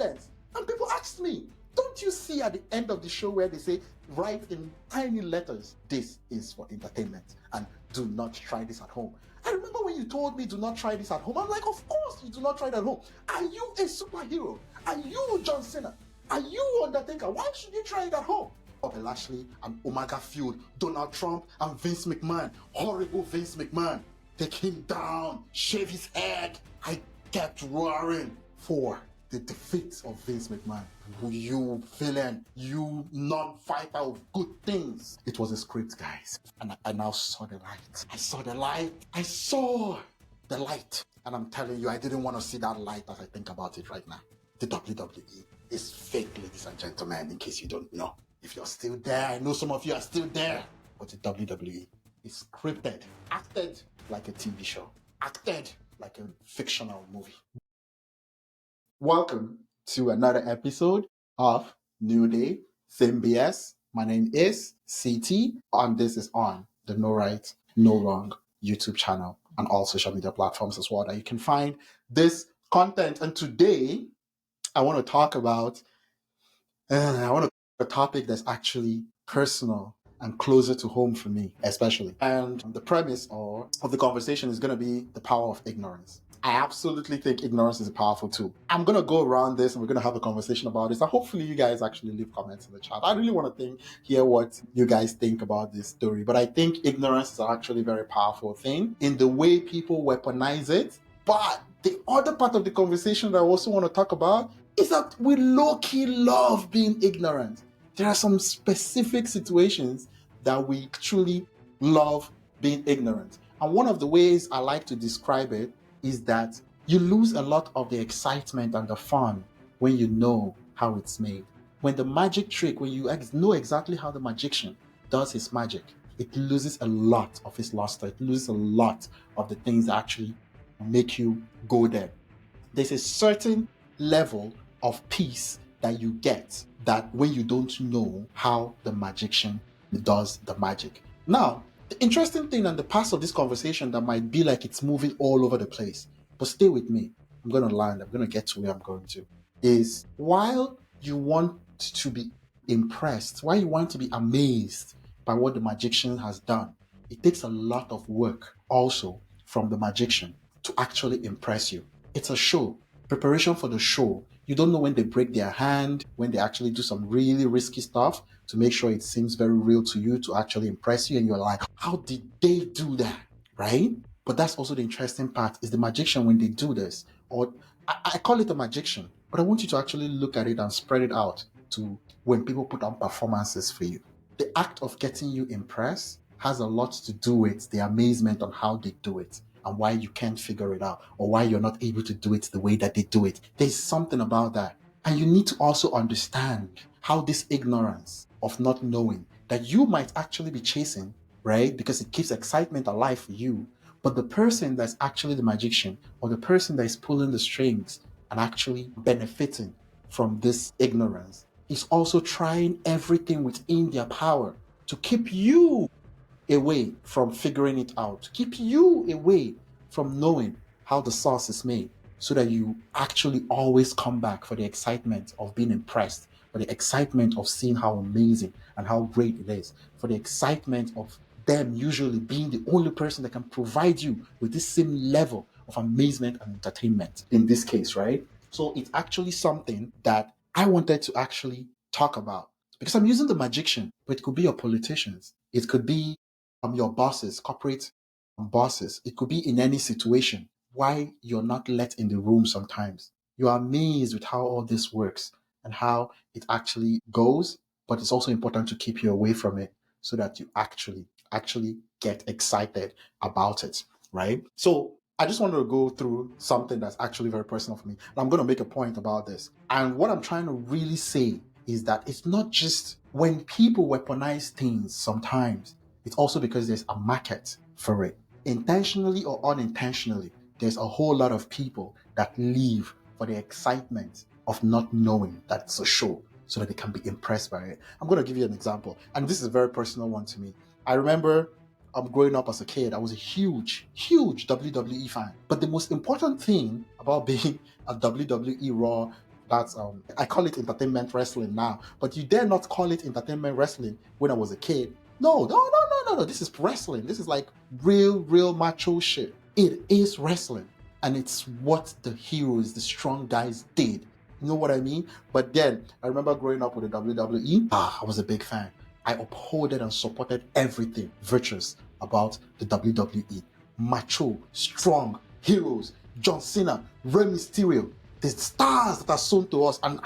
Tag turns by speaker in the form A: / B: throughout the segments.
A: evidence. And people asked me, don't you see at the end of the show where they say, write in tiny letters, this is for entertainment and do not try this at home. I remember when you told me do not try this at home. I'm like, of course you do not try it at home. Are you a superhero? Are you John Cena? Are you Undertaker? Why should you try it at home? Bobby Lashley and Omega feud, Donald Trump and Vince McMahon, horrible Vince McMahon. Take him down, shave his head. I kept roaring for the defeat of Vince McMahon. You villain, you non-fighter of good things. It was a script, guys. And I now saw the light. I saw the light. I saw the light. And I'm telling you, I didn't want to see that light as I think about it right now. The WWE is fake, ladies and gentlemen, in case you don't know. If you're still there, I know some of you are still there. But the WWE is scripted, acted like a TV show, acted like a fictional movie. Welcome to another episode of New Day, Same BS. My name is CT, and this is on the No Right, No Wrong YouTube channel and all social media platforms as well that you can find this content. And today, I want to talk about a topic that's actually personal and closer to home for me, especially. And the premise of the conversation is going to be the power of ignorance. I absolutely think ignorance is a powerful tool. I'm going to go around this and we're going to have a conversation about this. And hopefully you guys actually leave comments in the chat. I really want to hear what you guys think about this story. But I think ignorance is actually a very powerful thing in the way people weaponize it. But the other part of the conversation that I also want to talk about is that we low-key love being ignorant. There are some specific situations that we truly love being ignorant. And one of the ways I like to describe it is that you lose a lot of the excitement and the fun when you know how it's made. When the magic trick, when you know exactly how the magician does his magic, it loses a lot of its luster. It loses a lot of the things that actually make you go there. There's a certain level of peace that you get that when you don't know how the magician does the magic. Now, the interesting thing and the part of this conversation that might be like it's moving all over the place, but stay with me. I'm going to land. I'm going to get to where I'm going to. Is while you want to be impressed, while you want to be amazed by what the magician has done, it takes a lot of work also from the magician to actually impress you. It's a show. Preparation for the show. You don't know when they break their hand, when they actually do some really risky stuff to make sure it seems very real to you, to actually impress you. And you're like, how did they do that? Right? But that's also the interesting part is the magician when they do this. Or I call it a magician, but I want you to actually look at it and spread it out to when people put on performances for you. The act of getting you impressed has a lot to do with the amazement on how they do it and why you can't figure it out or why you're not able to do it the way that they do it. There's something about that. And you need to also understand how this ignorance of not knowing that you might actually be chasing, right? Because it keeps excitement alive for you. But the person that's actually the magician or the person that is pulling the strings and actually benefiting from this ignorance is also trying everything within their power to keep you away from figuring it out, to keep you away from knowing how the sauce is made, so that you actually always come back for the excitement of being impressed, for the excitement of seeing how amazing and how great it is, for the excitement of them usually being the only person that can provide you with this same level of amazement and entertainment in this case, right? So it's actually something that I wanted to actually talk about because I'm using the magician, but it could be your politicians. It could be your bosses, corporate bosses. It could be in any situation. Why you're not let in the room sometimes. You're amazed with how all this works and how it actually goes, but it's also important to keep you away from it so that you actually get excited about it, right? So I just wanted to go through something that's actually very personal for me. And I'm going to make a point about this. And what I'm trying to really say is that it's not just when people weaponize things sometimes, it's also because there's a market for it. Intentionally or unintentionally, there's a whole lot of people that live for the excitement of not knowing that it's a show so that they can be impressed by it. I'm going to give you an example. And this is a very personal one to me. I remember growing up as a kid, I was a huge WWE fan. But the most important thing about being a WWE Raw That's I call it entertainment wrestling now, but you dare not call it entertainment wrestling when I was a kid. No, no, no, no, no, no. This is wrestling. This is like real macho shit. It is wrestling, and it's what the heroes, the strong guys, did. You know what I mean? But then I remember growing up with the WWE. I was a big fan. I upholded and supported everything virtuous about the WWE. Macho, strong, heroes, John Cena, Rey Mysterio, the stars that are shown to us, and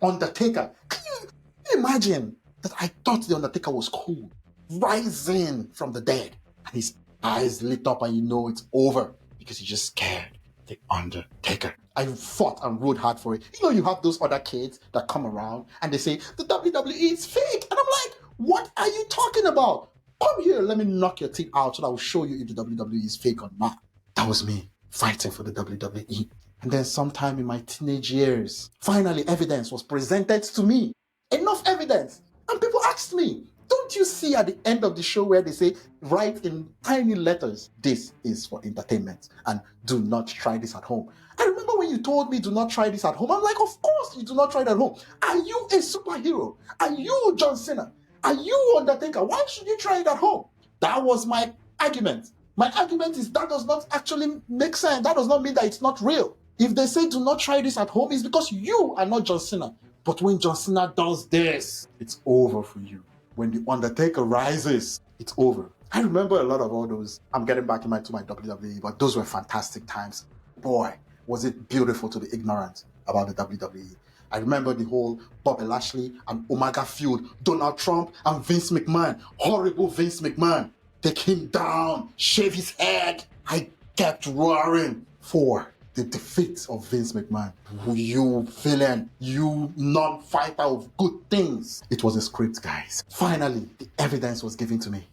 A: Undertaker. Can you imagine that I thought the Undertaker was cool, rising from the dead, and his eyes lit up, and you know it's over because he just scared the Undertaker. I fought and rode hard for it. You know, you have those other kids that come around and they say the WWE is fake, and I'm like, what are you talking about? Come here, let me knock your teeth out so that I will show you if the WWE is fake or not. That was me fighting for the WWE. And then sometime in my teenage years, finally evidence was presented to me. Enough evidence. And people asked me, don't you see at the end of the show where they say, write in tiny letters, this is for entertainment and do not try this at home. I remember when you told me do not try this at home. I'm like, of course you do not try it at home. Are you a superhero? Are you John Cena? Are you Undertaker? Why should you try it at home? That was my argument. My argument is that does not actually make sense. That does not mean that it's not real. If they say do not try this at home, it's because you are not John Cena. But when John Cena does this, it's over for you. When the Undertaker rises, it's over. I remember a lot of all those. I'm getting back to my WWE, but those were fantastic times. Boy, was it beautiful to be ignorant about the WWE. I remember the whole Bobby Lashley and Omega feud, Donald Trump and Vince McMahon, horrible Vince McMahon. Take him down, shave his head. I kept roaring for the defeat of Vince McMahon. You villain, you non-fighter of good things. It was a script, guys. Finally, the evidence was given to me.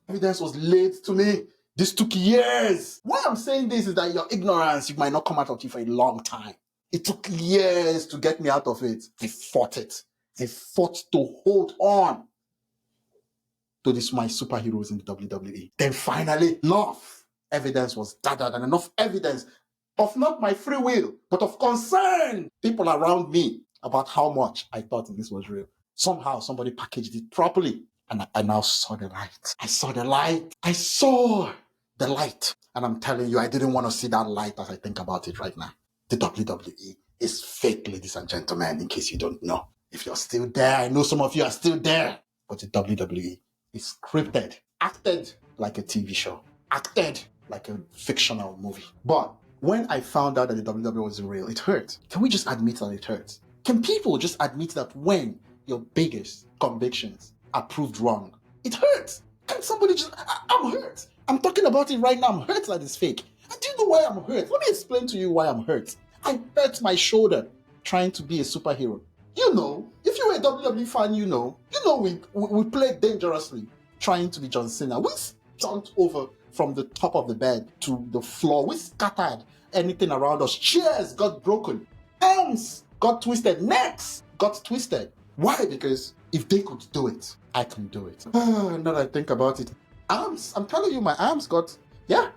A: Evidence was laid to me. This took years. Why I'm saying this is that your ignorance, you might not come out of it for a long time. It took years to get me out of it. I fought it. I fought to hold on to this my superheroes in the WWE. Then finally, enough evidence was gathered, and enough evidence of not my free will, but of concern people around me about how much I thought this was real. Somehow somebody packaged it properly, and I now saw the light. I saw the light. I saw the light. And I'm telling you, I didn't want to see that light as I think about it right now. The WWE is fake, ladies and gentlemen, in case you don't know. If you're still there, I know some of you are still there. But the WWE is scripted, acted like a TV show, acted like a fictional movie. But when I found out that the WWE was real, it hurt. Can we just admit that it hurts? Can people just admit that when your biggest convictions are proved wrong, it hurts? Can somebody just, I'm hurt. I'm talking about it right now. I'm hurt that it's fake. And do you know why I'm hurt? Let me explain to you why I'm hurt. I hurt my shoulder trying to be a superhero. You know, if you're a WWE fan, you know we played dangerously trying to be John Cena. We jumped over from the top of the bed to the floor. We scattered anything around us. Chairs got broken. Arms got twisted. Necks got twisted. Why? Because if they could do it, I can do it. Now that I think about it, arms, I'm telling you, my arms got, yeah,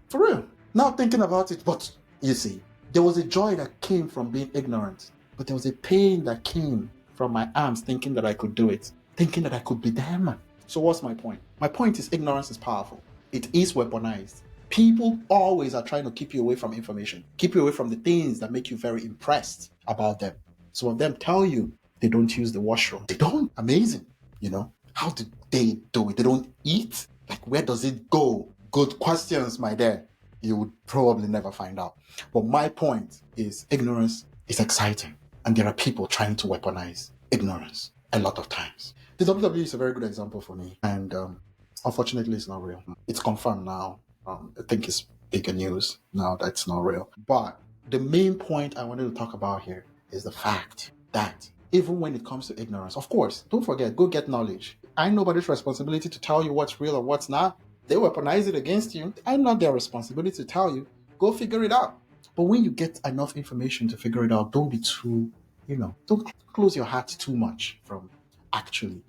A: for real. Now thinking about it, but you see, there was a joy that came from being ignorant, but there was a pain that came from my arms thinking that I could do it, thinking that I could be them. So what's my point? My point is ignorance is powerful. It is weaponized. People always are trying to keep you away from information, keep you away from the things that make you very impressed about them. Some of them tell you they don't use the washroom. They don't. Amazing. You know, how did they do it? They don't eat? Like, where does it go? Good questions, my dear. You would probably never find out. But my point is ignorance is exciting. And there are people trying to weaponize ignorance a lot of times. The WWE is a very good example for me. And unfortunately, it's not real. It's confirmed now. I think it's bigger news now that it's not real. But the main point I wanted to talk about here is the fact that even when it comes to ignorance, of course, don't forget, go get knowledge. I'm nobody's responsibility to tell you what's real or what's not. They weaponize it against you. I'm not their responsibility to tell you. Go figure it out. But when you get enough information to figure it out, don't be too, don't close your heart too much from actually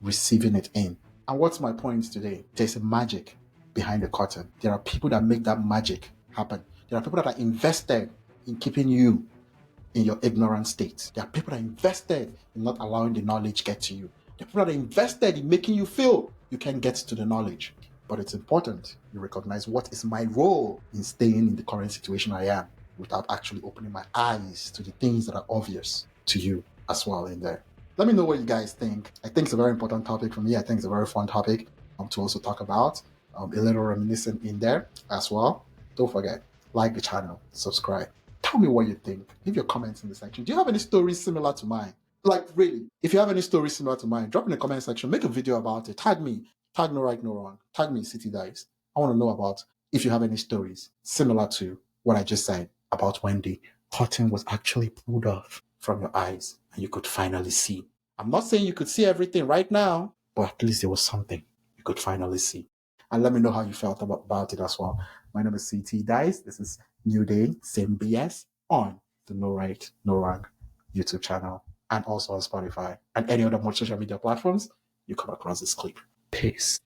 A: receiving it in. And what's my point today? There's a magic behind the curtain. There are people that make that magic happen. There are people that are invested in keeping you in your ignorant state. There are people that invested in not allowing the knowledge get to you. There are people that invested in making you feel you can get to the knowledge. But it's important you recognize what is my role in staying in the current situation I am without actually opening my eyes to the things that are obvious to you as well in there. Let me know what you guys think. I think it's a very important topic for me. I think it's a very fun topic to also talk about. A little reminiscent in there as well. Don't forget, like the channel, subscribe. Tell me what you think. Leave your comments in the section. Do you have any stories similar to mine? Like, really, if you have any stories similar to mine, drop in the comment section. Make a video about it. Tag me. Tag No Right, No Wrong. Tag me, City Dives. I want to know about if you have any stories similar to what I just said about when the curtain was actually pulled off from your eyes and you could finally see. I'm not saying you could see everything right now, but at least there was something you could finally see. And let me know how you felt about it as well. My name is CT Dice. This is New Day, Same BS on the No Right, No Wrong YouTube channel and also on Spotify and any other more social media platforms you come across this clip. Peace.